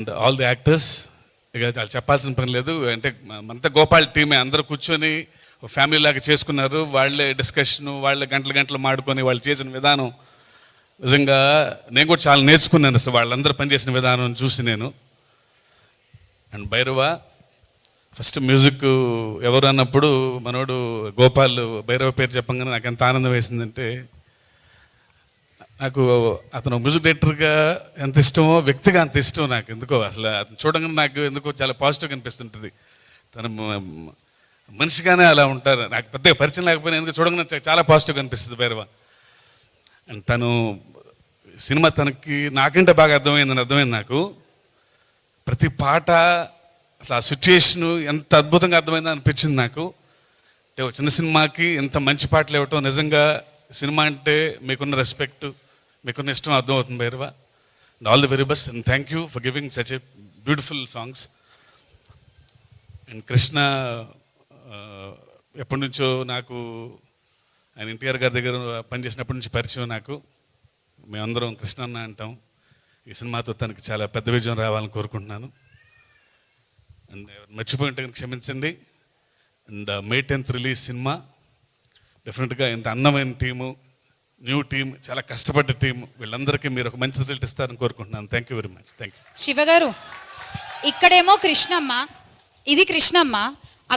And all the actors, ఇక చాలా చెప్పాల్సిన పని లేదు. అంటే అంతా గోపాల్ టీమే, అందరూ కూర్చొని ఫ్యామిలీ లాగా చేసుకున్నారు. వాళ్ళే డిస్కషను, వాళ్ళే గంటలు గంటలు మాడుకొని వాళ్ళు చేసిన విధానం నిజంగా నేను కూడా చాలా నేర్చుకున్నాను. అసలు వాళ్ళందరూ పనిచేసిన విధానం చూసి నేను. అండ్ భైరవ ఫస్ట్ మ్యూజిక్ ఎవరు అన్నప్పుడు మనోడు గోపాల్ భైరవ పేరు చెప్పంగానే నాకు ఎంత ఆనందం వేసిందంటే, నాకు అతను మ్యూజిక్ డైరెక్టర్గా ఎంత ఇష్టమో వ్యక్తిగా అంత ఇష్టం నాకు. ఎందుకో అసలు అతను చూడగానే నాకు ఎందుకో చాలా పాజిటివ్గా అనిపిస్తుంటుంది. తను మనిషిగానే అలా ఉంటారు. నాకు పెద్దగా పరిచయం లేకపోయినా ఎందుకు చూడగానే చాలా పాజిటివ్గా అనిపిస్తుంది భైరవ. అండ్ తను సినిమా తనకి నాకంటే బాగా అర్థమైంది నాకు. ప్రతి పాట అసలు ఆ సిచ్యుయేషను ఎంత అద్భుతంగా అర్థమైందో అనిపించింది నాకు. అంటే ఒక చిన్న సినిమాకి ఎంత మంచి పాటలు ఇవ్వటం, నిజంగా సినిమా అంటే మీకున్న రెస్పెక్ట్, మీకున్న ఇష్టం అర్థమవుతుంది Bhairava. And all the very best and thank you for giving such a beautiful songs. And Krishna ఎప్పటి నుంచో నాకు ఆయన ఎన్టీఆర్ గారి దగ్గర పనిచేసినప్పటి నుంచి పరిచయం నాకు. మేమందరం కృష్ణ అన్న అంటాం. ఈ సినిమాతో తనకి చాలా పెద్ద విజయం రావాలని కోరుకుంటున్నాను. అండ్ మర్చిపోయింటే క్షమించండి. And May 10th release cinema డెఫినెట్గా ఇంత అందమైన టీము, న్యూ టీమ్, చాలా కష్టపడ్డ టీము, వీళ్ళందరికీ మీరు ఒక మంచి రిజల్ట్ ఇస్తారని కోరుకుంటున్నాను. Thank you very much. Thank you. Shiva గారు, ఇక్కడేమో కృష్ణమ్మ, ఇది కృష్ణమ్మ,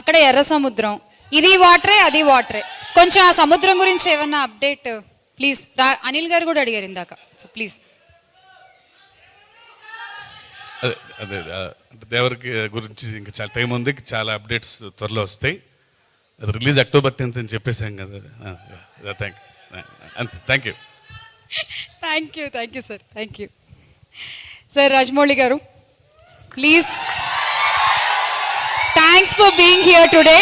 అక్కడ ఎర్ర సముద్రం, ఇది వాటరే అది వాటరే. కొంచెం ఆ సముద్రం గురించి ఏమన్నా అప్డేట్ ప్లీజ్. అనిల్ గారు కూడా అడిగారు ఇందాక, సో ప్లీజ్. అదే అంటే దేవరికి గురించి ఇంకా చాలా టైం ఉంది, చాలా అప్డేట్స్ త్వరలో వస్తాయి. అది రిలీజ్ October 10th అని చెప్పేసాం కదా. థ్యాంక్ యూ, అంతే. Thank you. Thank you sir. Thank you sir. Rajamouli గారు please. Thanks for being here today.